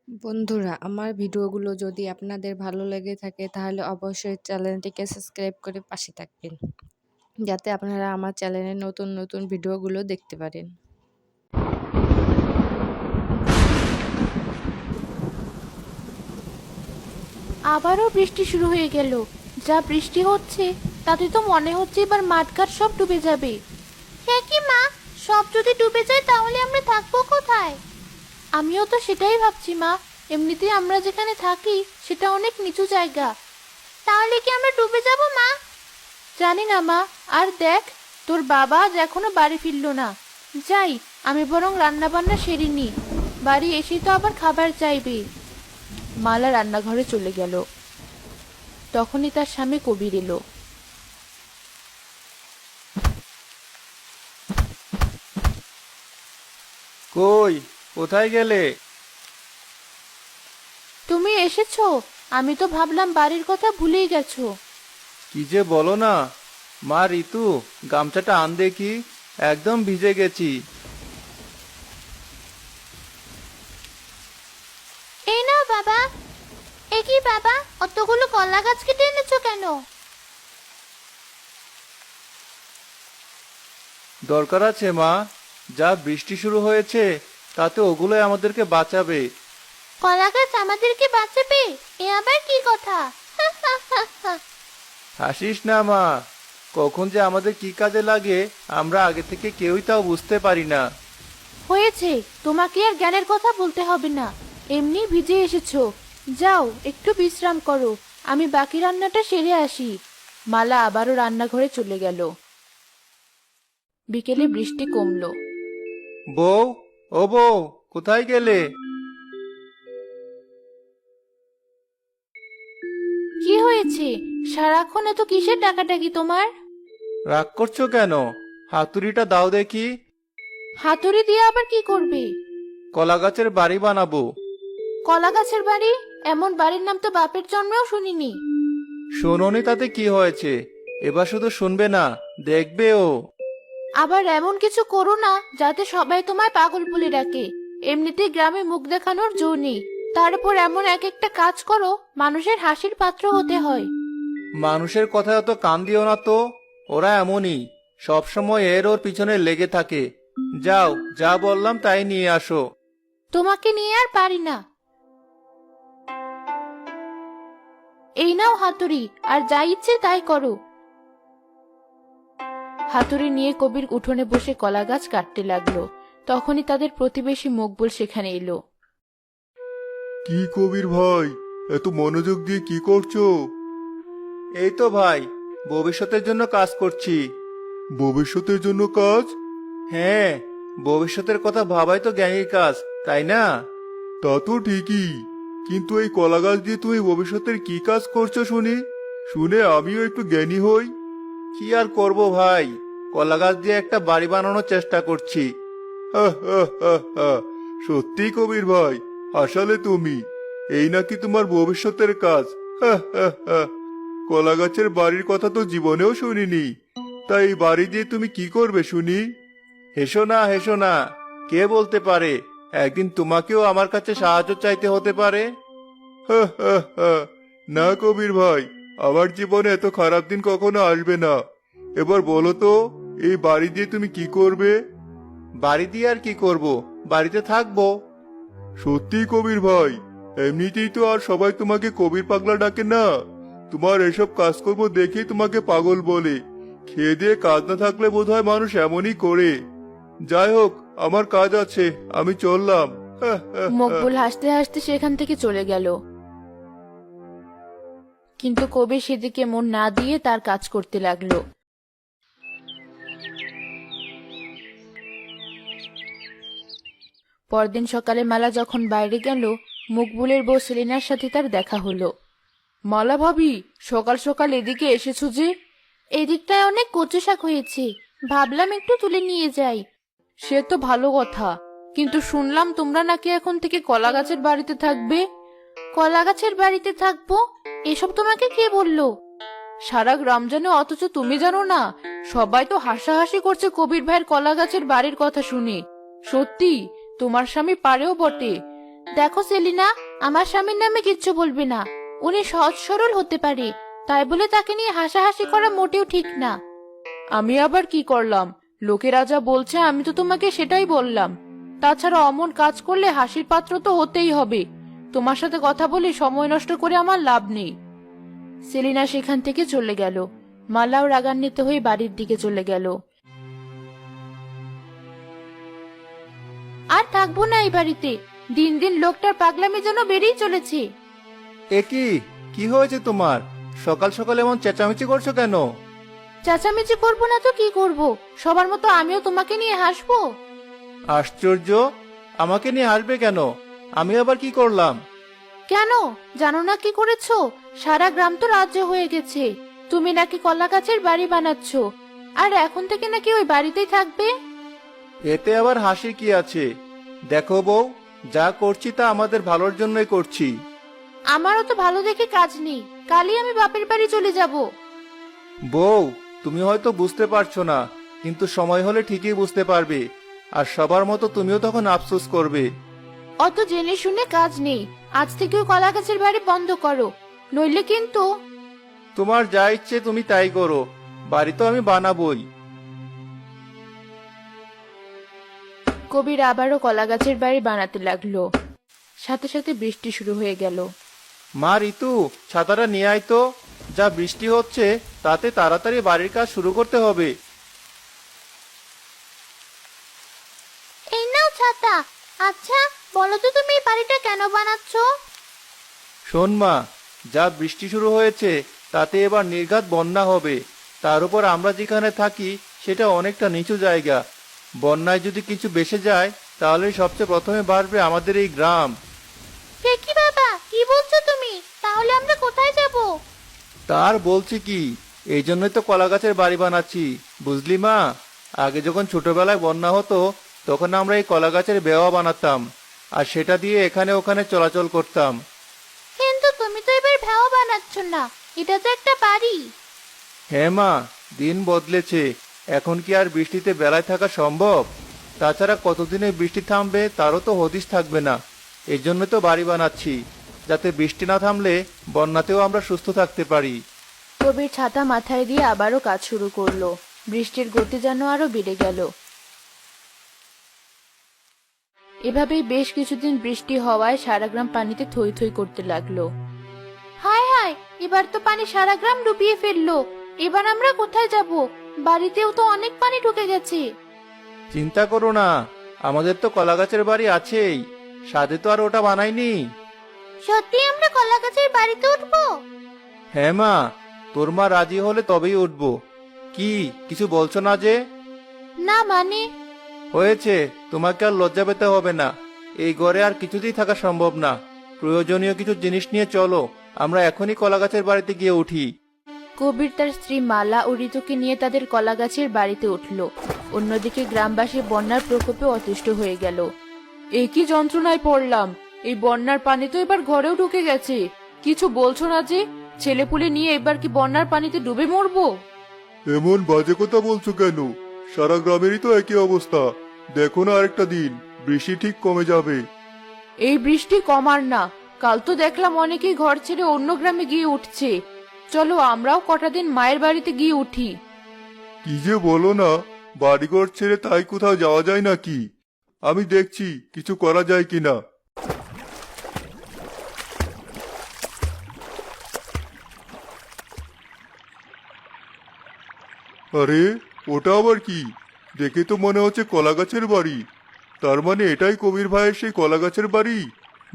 বন্ধুরা, আমার ভিডিওগুলো যদি আপনাদের ভালো লেগে থাকে তাহলে অবশ্যই চ্যানেলটিকে সাবস্ক্রাইব করে পাশে থাকবেন, যাতে আপনারা আমার চ্যানেলের নতুন নতুন ভিডিওগুলো দেখতে পারেন। আবারও বৃষ্টি শুরু হয়ে গেল। যা বৃষ্টি হচ্ছে তাতে তো মনে হচ্ছে এবার মাঠঘাট সব ডুবে যাবে। হ্যাঁ কি মা, সব যদি ডুবে যায় তাহলে আমরা থাকবো কোথায়? আমিও তো সেটাই ভাবছি মা। এমনিতেই আমরা যেখানে থাকি সেটা অনেক নিচু জায়গা। তাহলে কি আমরা ডুবে যাব মা? জানি না মা। আর দেখ, তোর বাবা আজ এখনো বাড়ি ফিরলো না। যাই, আমি বরং রান্না বান্না সেরে নি। বাড়ি এসে তো আবার খাবার চাইবে। মালা রান্নাঘরে চলে গেল। তখনই তার স্বামী কবির এলো। কই, কোথায় গেলে? তুমি এসেছো? আমি তো ভাবলাম বাড়ির কথা ভুলেই গেছো। কি যে বলো না। মা ঋতু, গামছাটা আন দেখি, একদম ভিজে গেছি। এই নাও বাবা। এ কি বাবা, অতগুলো কলা গাছ কেটে এনেছো কেন? দরকার আছে মা, যা বৃষ্টি শুরু হয়েছে তাতে ওগুলোই আমাদেরকে বাঁচাবে। কলা গাছ আমাদেরকে বাঁচাবে? এ আবার কি কথা? হাসিস না মা, কখন যে আমাদের কি কাজে লাগে আমরা আগে থেকে কেউই তাও বুঝতে পারি না। হয়েছে, তোমাকে আর জ্ঞানের কথা বলতে হবে না। এমনি ভিজে এসেছো। যাও একটু বিশ্রাম করো, আমি বাকি রান্নাটা সেরে আসি। মালা আবারও রান্নাঘরে চলে গেল। বিকেলে বৃষ্টি কমলো। বউ, ও বউ, কোথায় গেলে? কি হয়েছে? সারাক্ষণ এত কিসের ডাকাডাকি তোমার? রাগ করছো কেন? হাতুড়িটা দাও দেখি। হাতুড়ি দিয়ে আবার কি করবে? কলা গাছের বাড়ি বানাবো। কলা গাছের বাড়ি? এমন বাড়ির নাম তো বাপের জন্মেও শুনিনি। শোনোনি তাতে কি হয়েছে? এবার শুধু শুনবে না, দেখবেও। আবার এমন কিছু করো না যাতে সবাই তোমায় পাগল বলে ডাকে। এমনিতেই গ্রামে মুখ দেখানোর জো নেই, তার উপর এমন এক একটা কাজ করো মানুষের হাসির পাত্র হতে হয়। মানুষের কথায় অত কান দিও না তো, ওরা এমনই, সব সময় এর ওর পিছনে লেগে থাকে। যাও, যা বললাম তাই নিয়ে আসো। তোমাকে নিয়ে আর পারি না। এই নাও হাতুড়ি, আর যা ইচ্ছে তাই করো। হাতুড়ি নিয়ে কবির উঠোনে বসে কলা গাছ কাটতে লাগলো। তখনই তাদের প্রতিবেশী মকবুল সেখানে এলো। কি কবির ভাই, এত মনোযোগ দিয়ে কি করছো? এই তো ভাই, ভবিষ্যতের জন্য কাজ করছি। ভবিষ্যতের জন্য কাজ? হ্যাঁ, ভবিষ্যতের কথা ভাবাই তো জ্ঞানীর কাজ, তাই না? তা তো ঠিকই, কিন্তু এই কলা গাছ দিয়ে তুমি ভবিষ্যতের কি কাজ করছো শুনি, শুনে আমিও একটু জ্ঞানী হই। কি আর করব ভাই, কলা গাছ দিয়ে একটা বাড়ি বানানোর চেষ্টা করছি। হা, হা, হা, হা। সত্যি কবির ভাই, আসলে তুমি এই নাকি তোমার ভবিষ্যতের কাজ? হা, হা, হা। কলা গাছের বাড়ির কথা তো জীবনেও শুনিনি, তাই এই বাড়ি দিয়ে তুমি কি করবে শুনি? হেসো না, হেসো না, কে বলতে পারে একদিন তোমাকেও আমার কাছে সাহায্য চাইতে হতে পারে। হা, হা, হা। না কবির ভাই, আমার জীবনে এত খারাপ দিন কখনো আসবে না। এবার বলো তো, এই বাড়ি দিয়ে তুমি কি করবে? বাড়ি দিয়ে আর কি করব, বাড়িতে থাকবো। সত্যি কবির ভাই, এমনিতেই তো আর সবাই তোমাকে কবির পাগলা ডাকে না। তোমার এসব কাজকর্ম দেখে তোমাকে পাগল বলে। খেয়ে দিয়ে কাজ না থাকলে বোধহয় মানুষ এমনই করে। যাই হোক, আমার কাজ আছে, আমি চললাম। হা, হা, হা। মকবুল হাসতে হাসতে সেখান থেকে চলে গেল। কিন্তু কবির সেদিকে মন না দিয়ে তার কাজ করতে লাগলো। পরদিন সকালে মালা যখন বাইরে গেল, মকবুলের বউ সেলিনার সাথে তার দেখা হলো। মালা ভাবি, সকাল সকাল এদিকে এসেছো যে? এদিকটায় অনেক কচু শাক হয়েছে, ভাবলাম একটু তুলে নিয়ে যাই। সে তো ভালো কথা, কিন্তু শুনলাম তোমরা নাকি এখন থেকে কলা গাছের বাড়িতে থাকবে। কলা গাছের বাড়িতে থাকবো? এসব তোমাকে কে বললো? সারা গ্রাম জানে অথচ তুমি জানো না? সবাই তো হাসাহাসি করছে কবির ভাইয়ের কলা গাছের বাড়ির কথা শুনে। সত্যি, তোমার স্বামী পারেও বটে। দেখো সেলিনা, আমার স্বামীর নামে কিচ্ছু বলবে না। উনি সহজ সরল হতে পারে, তাই বলে তাকে নিয়ে হাসাহাসি করা মোটেও ঠিক না। আমি আবার কি করলাম? লোকেরা যা বলছে আমি তো তোমাকে সেটাই বললাম। তাছাড়া অমন কাজ করলে হাসির পাত্র তো হতেই হবে। তোমার সাথে কথা বলে সময় নষ্ট করে আমার লাভ নেই। সেলিনা সেখান থেকে চলে গেল। মালাও রাগান্বিত হয়ে বাড়ির দিকে চলে গেল। আর থাকবো না এই বাড়িতে। দিন দিন লোকটার পাগলামি যেন বেড়েই চলেছে। এ কি হয়েছে তোমার? সকাল সকাল এমন চেঁচামেচি করছো কেন? চেঁচামেচি করবো না তো কি করব? সবার মতো আমিও তোমাকে নিয়ে হাসবো। আশ্চর্য, আমাকে নিয়ে হাসবে কেন? আমি আবার কি করলাম? কেন জানো না কি করেছো? সারা গ্রাম তো রাজ্য হয়ে গেছে। তুমি নাকি কলা গাছের বাড়ি বানাচ্ছ, আর এখন থেকে নাকি ওই বাড়িতেই থাকবে। এতে আবার হাসির কি আছে? দেখো বউ, যা করছি তা আমাদের ভালোর জন্যই করছি। আমারও তো ভালো দেখে কাজ নেই, কালই আমি বাপের বাড়ি চলে যাব। বউ, তুমি হয়তো বুঝতে পারছো না, কিন্তু সময় হলে ঠিকই বুঝতে পারবে। আর সবার মতো তুমিও তখন আফসোস করবে। অত জেনে শুনে কাজ নেই। আজ থেকে ওই কলা গাছের বাড়ি বন্ধ করো, নইলে কিন্তু। তোমার যা ইচ্ছে তুমি তাই করো, বাড়ি তো আমি বানাবোই। কবির আবারও কলা গাছের বাড়ি বানাতে লাগলো। সাথে সাথে বৃষ্টি শুরু হয়ে গেল। মা ঋতু, ছাতাটা নিয়ে আয় তো। যা বৃষ্টি হচ্ছে তাতে তাড়াতাড়ি বাড়ির কাজ শুরু করতে হবে। এই নাও ছাতা। আচ্ছা বলো তো, তুমি এই বাড়িটা কেন বানাচ্ছ? শোন মা, যা বৃষ্টি শুরু হয়েছে তাতে এবার নির্ঘাত বন্যা হবে। তার উপর আমরা যেখানে থাকি সেটা অনেকটা নিচু জায়গা। বন্যায় যদি কিছু ভেসে যায় তাহলে সবচেয়ে প্রথমে বাড়বে আমাদের এই গ্রাম। হে কি বাবা, কি বলছো তুমি? তাহলে আমরা কোথায় যাব? তার বলছি কি, এই জন্যই তো কলা গাছের বাড়ি বানাচ্ছি, বুঝলি মা? আগে যখন ছোটবেলায় বন্যা হতো তখন আমরা এই কলা গাছের বেওয়া বানাতাম, আর সেটা দিয়ে এখানে ওখানে চলাচল করতাম। কিন্তু তুমি তো এবার ভেড়া বানাচ্ছ না, এটা তো একটা বাড়ি। হ্যাঁ মা, দিন বদলেছে। এখন কি আর বৃষ্টিতে বেলায় থাকা সম্ভব? তাছাড়া কতদিনে বৃষ্টি থামবে তারও তো হদিশ থাকবে না। এই জন্য তো বাড়ি বানাচ্ছি, যাতে বৃষ্টি না থামলে বন্যাতেও আমরা সুস্থ থাকতে পারি। কবির ছাতা মাথায় দিয়ে আবারও কাজ শুরু করলো। বৃষ্টির গতি যেন আরো বেড়ে গেল। এভাবেই বেশ কিছুদিন বৃষ্টি হওয়ায় সারা গ্রাম পানিতে থই থই করতে লাগলো। হায় হায়, এবার তো পানি সারা গ্রাম ডুবিয়ে ফেললো। এবার আমরা কোথায় যাব? বাড়িতেও তো অনেক পানি ঢুকে গেছে। চিন্তা করো না, আমাদের তো কলা গাছের বাড়ি আছেই, সাধে তো আর ওটা বানাইনি। সত্যি আমরা কলা গাছের বাড়িতে উঠবো? হ্যাঁ মা, তোর মা রাজি হলে তবেই উঠবো। কি কিছু বলছো না যে? না মানে? হয়েছে, তোমাকে আর লজ্জা পেতে হবে না। এই ঘরে আর কিছুতেই থাকা সম্ভব না। প্রয়োজনীয় কিছু জিনিস নিয়ে চলো, আমরা এখনই কলা গাছের বাড়িতে গিয়ে উঠি। কবির তার স্ত্রী মালা ও ঋতুকে নিয়ে তাদের কলা গাছের বাড়িতে উঠল। অন্যদিকে গ্রামবাসী বন্যার প্রকোপে অতিষ্ঠ হয়ে গেল। এই কি যন্ত্রণায় পড়লাম! এই বন্যার পানি তো এবার ঘরেও ঢুকে গেছে। কিছু বলছো না যে? ছেলেপুলে নিয়ে এবার কি বন্যার পানিতে ডুবে মরবো? এমন বাজে কথা বলছো কেন? সারা গ্রামেরই তো একই অবস্থা। দেখো না, আরেকটা দিন বৃষ্টি ঠিক কমে যাবে। এই বৃষ্টি কমার না। কাল তো দেখলাম অনেকেই ঘর ছেড়ে অন্য গ্রামে গিয়ে উঠছে। চলো আমরাও কটা দিন মায়ের বাড়িতে গিয়ে উঠি। কি যে বলো না, বাড়িঘর ছেড়ে তাই কোথাও যাওয়া যায় নাকি? আমি দেখছি কিছু করা যায় কিনা। আরে, ওটা আবার কি? দেখে তো মনে হচ্ছে কলা গাছের বাড়ি। তার মানে এটাই কবির ভাইয়ের সেই কলা গাছের বাড়ি।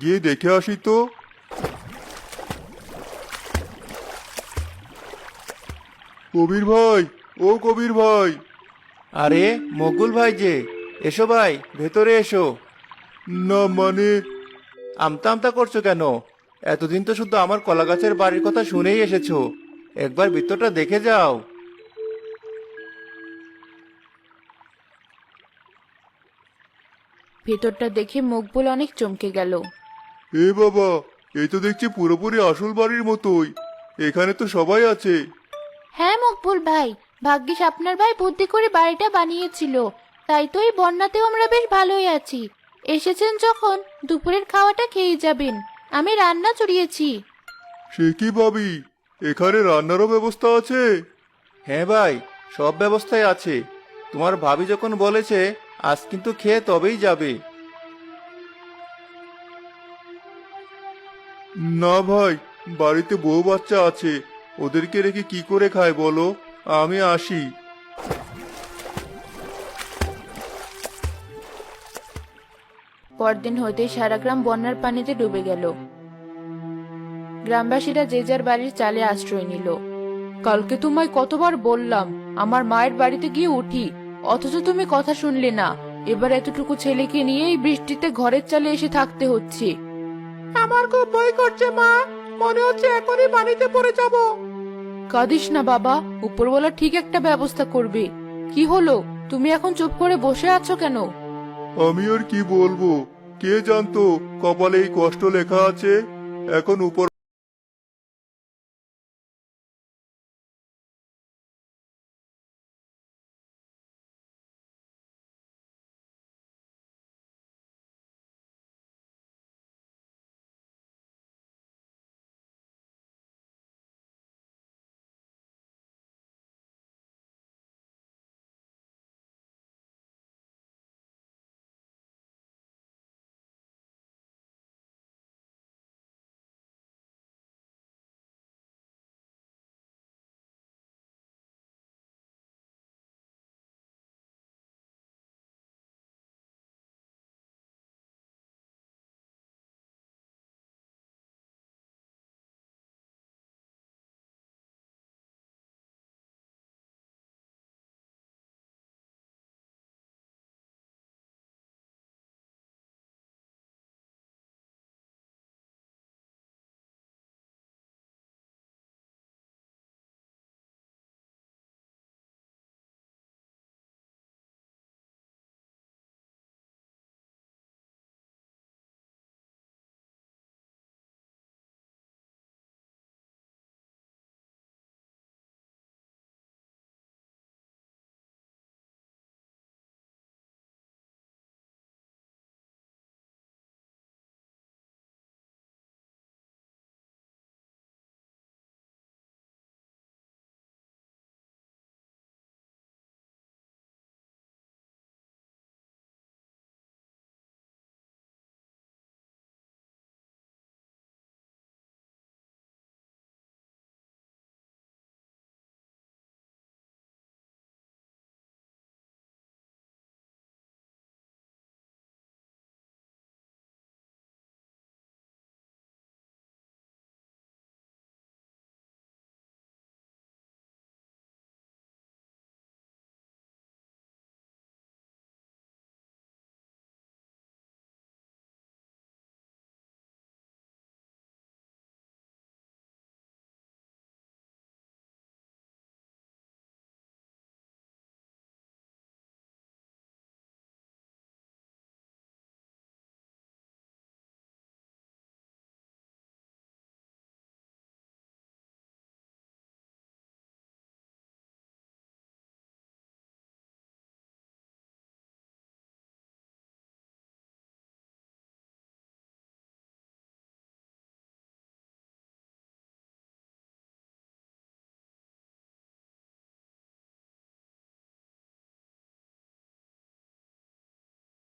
গিয়ে দেখে আসি তো। কবির ভাই, ও কবির ভাই! আরে মকবুল ভাই যে, এসো ভাই, ভেতরে এসো। না মানে? আমতা আমতা করছো কেন? এতদিন তো শুধু আমার কলা গাছের বাড়ির কথা শুনেই এসেছো, একবার ভিতরটা দেখে যাও। ভেতরটা দেখে মকবুল অনেক চমকে গেল। এ বাবা, এই তো দেখছি পুরোপুরি আসল বাড়ির মতোই। এখানে তো সবাই আছে। হ্যাঁ মকবুল ভাই, ভাগ্যিস আপনার ভাই বুদ্ধি করে বাড়িটা বানিয়েছিল, তাই তো এই বন্যাতেও আমরা বেশ ভালোই আছি। এসেছেন যখন দুপুরের খাওয়াটা খেয়ে যাবেন। আমি রান্না চড়িয়েছি। সে কি ভাবি, এখানে রান্নারও ব্যবস্থা আছে? হ্যাঁ ভাই, সব ব্যবস্থাই আছে। তোমার ভাবি যখন বলেছে, আজ কিন্তু খেয়ে তবেই যাবে। না ভাই, বাড়িতে বউ বাচ্চা আছে, ওদেরকে রেখে কি করে খায় বলো? আমি আসি। পরদিন হতেই সারা গ্রাম বন্যার পানিতে ডুবে গেল। গ্রামবাসীরা যে যার বাড়ির চালে আশ্রয় নিল। কালকে তোমায় কতবার বললাম আমার মায়ের বাড়িতে গিয়ে উঠি, অথচ তুমি কথা শুনলে না। এবার এতটুকু ছেলেকে নিয়ে এই বৃষ্টিতে ঘরের চালে এসে থাকতে হচ্ছে। আমার খুব ভয় করছে মা, মনে হচ্ছে এখনই পানিতে পড়ে যাব। কাঁদিস না বাবা, উপরওয়ালা ঠিক একটা ব্যবস্থা করবে। কি হলো, তুমি এখন চুপ করে বসে আছো কেন? আমি আর কি বলবো, কে জানতো কপালে এই কষ্ট লেখা আছে। এখন উপর